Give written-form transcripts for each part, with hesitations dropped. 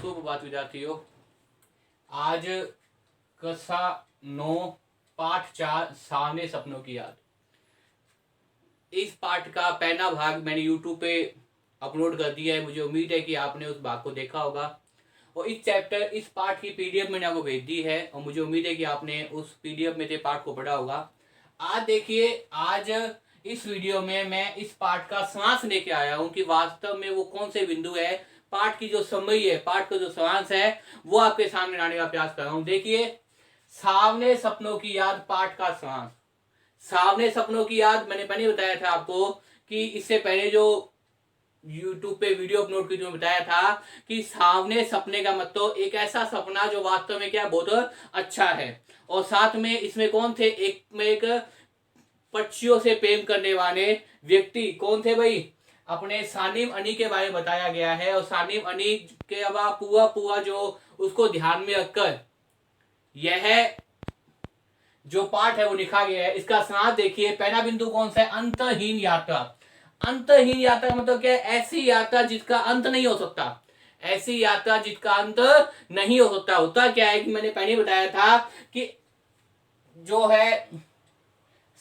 सुप्रभात विद्यार्थियों। आज कक्षा 9 पाठ 4 सामने सपनों की याद। इस पाठ का पहला भाग मैंने YouTube पे अपलोड कर दिया है। मुझे उम्मीद है कि आपने उस भाग को देखा होगा और इस पाठ की PDF मैंने आपको भेज दी है और मुझे उम्मीद है कि आपने उस PDF में से पाठ को पढ़ा होगा। आज देखिए, आज इस वीडियो में मैं इस पाठ का सारांश लेके आया हूं कि वास्तव में वो कौन से बिंदु है, पाठ की जो समरी है, पाठ का जो सारांश है वो आपके सामने लाने का प्रयास कर रहा हूं। देखिए, सामने सपनों की याद पाठ का सारांश। सामने सपनों की याद मैंने पहले बताया था आपको कि इससे पहले जो YouTube पे वीडियो अपलोड की जो बताया था कि सामने सपने का मतलब एक ऐसा सपना जो वास्तव में क्या बहुत अच्छा है। और साथ में इसमें कौन थे, एक पक्षियों से प्रेम करने वाले व्यक्ति कौन थे भाई, अपने सानिम अनी के बारे में बताया गया है। और सानिम अनी के अलावा पूरा जो उसको ध्यान में रखकर यह जो पाठ है वो लिखा गया है। इसका साथ देखिए, पहला बिंदु कौन सा है, अंतहीन यात्रा। अंतहीन यात्रा मतलब क्या है, ऐसी यात्रा जिसका अंत नहीं हो सकता, ऐसी यात्रा जिसका अंत नहीं हो सकता। होता क्या है कि मैंने पहले बताया था कि जो है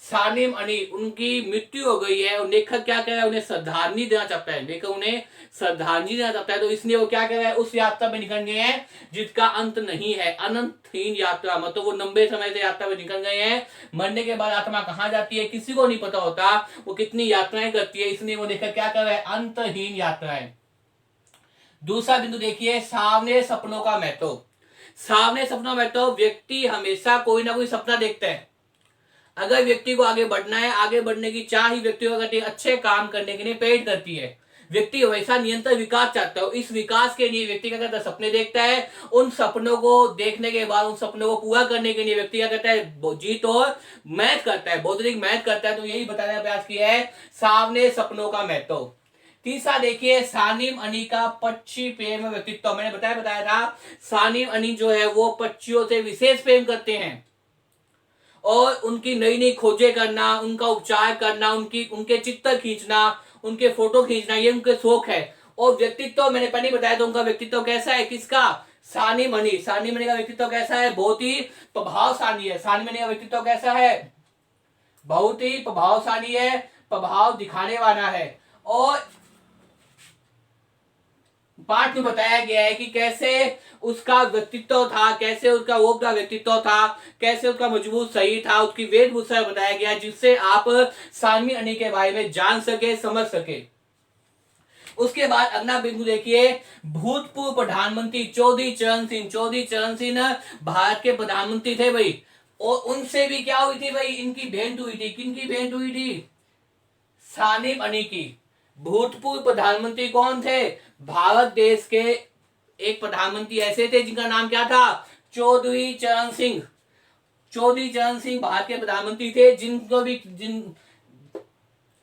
सानिम अनी, उनकी मृत्यु हो गई है और लेखक क्या कर रहा है, उन्हें श्रद्धांजलि देना चाहता है। लेखक उन्हें श्रद्धांजलि देना चाहता है, तो इसलिए वो क्या कर रहा है, उस यात्रा में निकल गए हैं जिसका अंत नहीं है। अनंतहीन यात्रा मतलब वो लंबे समय से यात्रा में निकल गए हैं। मरने के बाद आत्मा कहाँ जाती है किसी को नहीं पता होता, वो कितनी यात्राएं करती है, इसलिए वो लेखक क्या कर रहा है, अंतहीन यात्राएं। दूसरा बिंदु देखिए, सामने सपनों का महत्व। सामने सपनों का महत्व, व्यक्ति हमेशा कोई ना कोई सपना देखता है। अगर व्यक्ति को आगे बढ़ना है, आगे बढ़ने की चाह ही व्यक्ति को करती है, अच्छे काम करने के लिए प्रेरित करती है। व्यक्ति हमेशा निरंतर विकास चाहता है। इस विकास के लिए व्यक्ति क्या करता है, सपने देखता है। उन सपनों को देखने के बाद उन सपनों को पूरा करने के लिए व्यक्ति क्या करता है, जीत और मेहनत करता है, बौद्धिक मेहनत करता है। तो यही बताने का प्रयास किया है, सामने सपनों का महत्व। तीसरा देखिए, सानिम अनी का पक्षी प्रेम व्यक्तित्व। मैंने बताया था सानिम अनी जो है वो पक्षियों से विशेष प्रेम करते हैं और उनकी नई नई खोजें करना, उनका उपचार करना, उनके चित्र खींचना, उनके फोटो खींचना, ये उनके शौक है। और व्यक्तित्व मैंने पहले बताया था, उनका व्यक्तित्व कैसा है, किसका, सानिम अनी का व्यक्तित्व कैसा है, बहुत ही प्रभावशाली है। सानिम अनी का व्यक्तित्व कैसा है, बहुत ही प्रभावशाली है, प्रभाव दिखाने वाला है। और पाठ में बताया गया है कि कैसे उसका व्यक्तित्व था, कैसे उसका वो का व्यक्तित्व था, कैसे उसका मजबूत सही था, उसकी वेशभूषा बताया गया, जिससे आप सानिम अनी के बारे में जान सके, समझ सके। उसके बाद अगला बिंदु देखिए, भूतपूर्व प्रधानमंत्री चौधरी चरण सिंह। चौधरी चरण सिंह भारत के प्रधानमंत्री थे भाई, और उनसे भी क्या हुई थी भाई, इनकी भेंट हुई थी। किनकी भेंट हुई थी, सानिम अनी की। भूतपूर्व प्रधानमंत्री कौन थे, भारत देश के एक प्रधानमंत्री ऐसे थे जिनका नाम क्या था, चौधरी चरण सिंह। चौधरी चरण सिंह भारत के प्रधानमंत्री थे,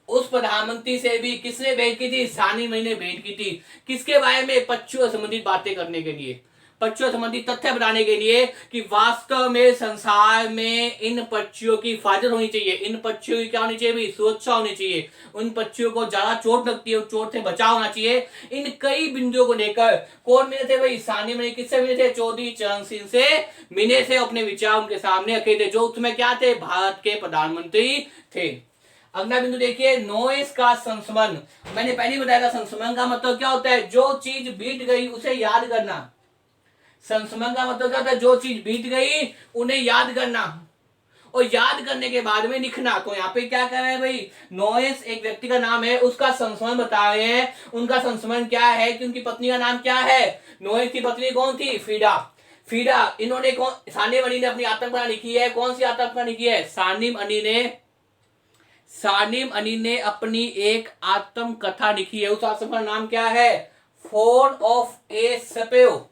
उस प्रधानमंत्री से भी किसने भेंट की थी, सानिम अनी ने भेंट की थी। किसके बारे में, पक्षियों संबंधित बातें करने के लिए, पक्षियों संबंधित तथ्य बताने के लिए कि वास्तव में संसार में इन पक्षियों की हिफाजत होनी चाहिए, इन पक्षियों की क्या होनी चाहिए भी, सुरक्षा होनी चाहिए। उन पक्षियों को ज्यादा चोट लगती है, चोट से बचाव होना चाहिए। इन कई बिंदुओं को लेकर कौन मिले थे भाई, सानिम अनी किससे मिले थे, चौधरी चरण सिंह से मिले थे, अपने विचार उनके सामने रखे थे, जो उसमें क्या थे, भारत के प्रधानमंत्री थे। अगला बिंदु देखिए, नॉइस का संस्मरण। मैंने पहले बताया था संस्मरण का मतलब क्या होता है, जो चीज बीत गई उसे याद करना। संस्मरण का मतलब क्या होता है, जो चीज बीत गई उन्हें याद करना और याद करने के बाद में लिखना। तो यहाँ पे क्या कर रहे हैं भाई, नॉइस एक व्यक्ति का नाम है, उसका संस्मरण बता रहे हैं। उनका संस्मरण क्या है कि उनकी पत्नी का नाम क्या है, नॉइस की पत्नी कौन थी, फ्रीडा। फ्रीडा इन्होंने सानिम अनी ने अपनी आत्मकथा लिखी है। कौन सी आत्मकथा लिखी है, सानिम अनी ने अपनी एक आत्मकथा लिखी है। उस आत्मकथा का नाम क्या है, फोन ऑफ ए सपेव।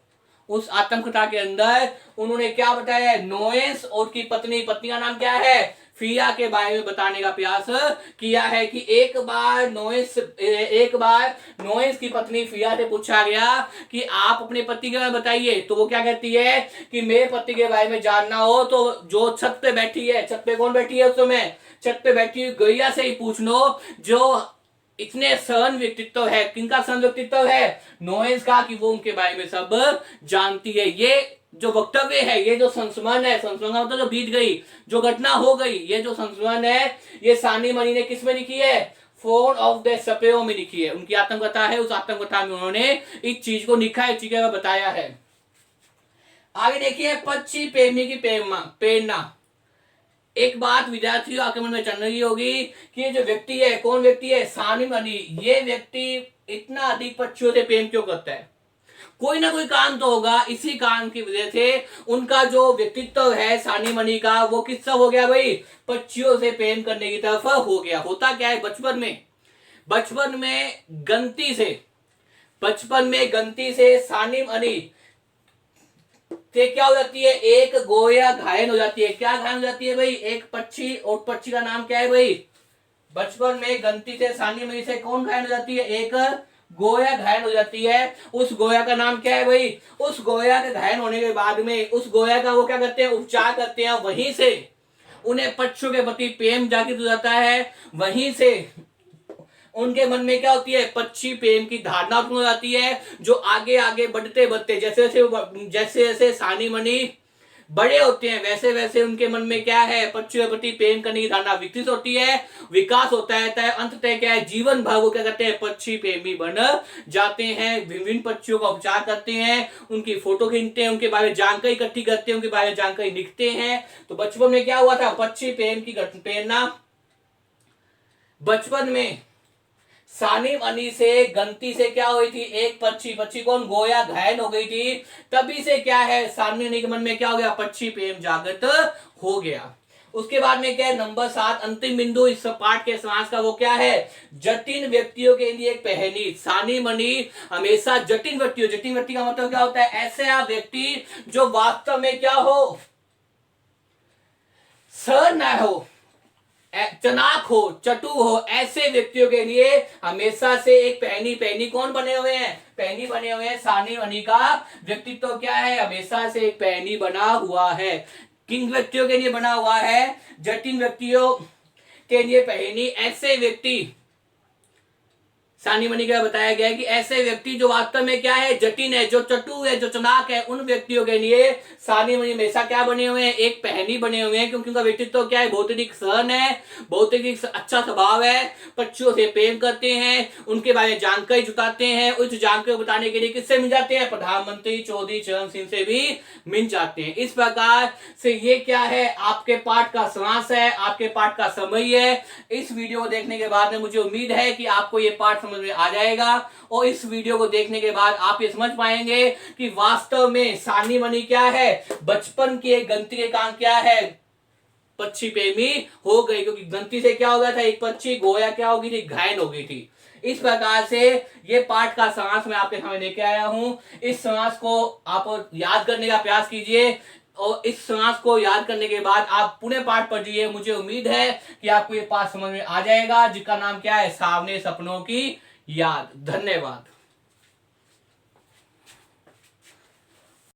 उस आत्मकथा के अंदर उन्होंने क्या बताया है, नॉइस और की पत्नी का नाम क्या है, फ्रीडा के बारे में बताने का प्रयास किया है कि एक बार नॉइस की पत्नी फ्रीडा से पूछा गया कि आप अपने पति के बारे में बताइए। तो वो क्या कहती है कि मेरे पति के बारे में जानना हो तो जो छत पे बैठी है, छत पे कौन बैठी है उस समय, छत पे बैठी हुई गैया से ही पूछ लो, जो इतने सहन व्यक्तित्व है। किनका सहन व्यक्तित्व है? नोएस का, कि वो उनके बारे में सब जानती है। ये जो वक्तव्य है, ये जो संस्मरण है, संस्मरण का मतलब जो बीत गई, जो घटना हो गई, ये जो संस्मरण है, ये सानी मनी ने किस में लिखी है? फोन ऑफ द सपेओ में लिखी है। उनकी आत्मकथा है, उस आत्मकथा में उन्होंने इस चीज को लिखा है, चीज को बताया है। आगे देखिए, पक्षी प्रेमी की प्रेरणा। एक बात विद्यार्थियों आपके मन में चल रही होगी कि ये जो व्यक्ति है, कौन व्यक्ति है? सानी मनी। ये व्यक्ति इतना अधिक पक्षियों से प्रेम क्यों करता है? कोई ना कोई कारण तो होगा। इसी कारण की वजह से उनका जो व्यक्तित्व है सानी मनी का, वो किस तरफ हो गया भाई? पक्षियों से प्रेम करने की तरफ हो गया। होता क्या है, बचपन में गलती से सानी मनी से क्या हो जाती है? एक गोया घायल हो जाती है। क्या घायल हो जाती है भाई? एक पक्षी। और पक्षी का नाम क्या है भाई? बचपन में गलती से सानी मनी से कौन घायल हो जाती है? एक गोया घायल हो जाती है। उस गोया का नाम क्या है भाई? उस गोया के घायल होने के बाद में उस गोया का वो क्या करते हैं? उपचार करते हैं। वहीं से उन्हें पक्षियों के प्रति प्रेम जागृत हो जाता है। वहीं से उनके मन में क्या होती है? पक्षी प्रेम की धारणा उत्पन्न हो जाती है, जो आगे आगे बढ़ते जैसे जैसे सानी मनी बड़े होते हैं, वैसे वैसे उनके मन में क्या है? पक्षियों के प्रति प्रेम करने की धारणा विकसित होती है, विकास होता है। अंततः क्या है? जीवन भर वो क्या करते हैं? पक्षी प्रेमी बन जाते हैं। विभिन्न पक्षियों का उपचार करते हैं, उनकी फोटो खींचते हैं, उनके बारे में जानकारी इकट्ठी करते हैं, उनके बारे में जानकारी लिखते हैं। तो बचपन में क्या हुआ था? पक्षी प्रेम की प्रेरणा बचपन में सानी मनी से गलती से क्या हुई थी? एक पक्षी कौन? गोया घायल हो गई थी। तभी से क्या है? सानी मनी के मन में क्या हो गया? पक्षी प्रेम जागृत हो गया। उसके बाद में क्या है? नंबर 7 अंतिम बिंदु इस पाठ के समास का, वो क्या है? जटिल व्यक्तियों के लिए एक पहेली। सानी मनी हमेशा जटिल व्यक्ति का मतलब क्या होता है? ऐसे व्यक्ति जो वास्तव में क्या हो? सर ना हो, चनाक हो, चटु हो, ऐसे व्यक्तियों के लिए हमेशा से एक पहनी कौन बने हुए हैं? पहनी बने हुए हैं। सानी मनी का व्यक्तित्व क्या है? हमेशा से एक पहनी बना हुआ है। किन व्यक्तियों के लिए बना हुआ है? जटिल व्यक्तियों के लिए पहनी। ऐसे व्यक्ति, सानी मनी का बताया गया है कि ऐसे व्यक्ति जो वास्तव में क्या है? जटिल है, जो चटु है, जो चनाक है, उन व्यक्तियों के लिए सानी मनी हमेशा क्या बने हुए हैं? एक पहनी बने हुए हैं। क्योंकि उनका व्यक्तित्व क्या है? बहुत अधिक सहन है, बहुत अधिक अच्छा स्वभाव है, पक्षियों से प्रेम करते हैं, उनके बारे में जानकारी जुटाते हैं। उस जानकारी बताने के लिए किससे मिल जाते हैं? प्रधानमंत्री चौधरी चरण सिंह से भी मिल जाते हैं। इस प्रकार से ये क्या है? आपके पाठ का समास है, आपके पाठ का समय है। इस वीडियो को देखने के बाद में मुझे उम्मीद है कि आपको ये पाठ में आ जाएगा, और इस वीडियो को देखने के बाद आप ये समझ पाएंगे कि वास्तव में सानी मनी क्या है? बचपन की एक गलती के कारण क्या है? पक्षी प्रेमी हो गई। क्योंकि गलती से क्या हो गया था? एक पक्षी गोया क्या हो गई थी? घायल हो गई थी। इस प्रकार से ये पाठ का समास मैं आपके सामने लेके आया हूं। इस समास को आप याद करने का प्रयास कीजिए, और इस समास को याद करने के बाद आप पुनः पाठ पढ़िए। मुझे उम्मीद है कि आपको ये पाठ समझ में आ जाएगा, जिसका नाम क्या है? सावने सपनों की याद। धन्यवाद।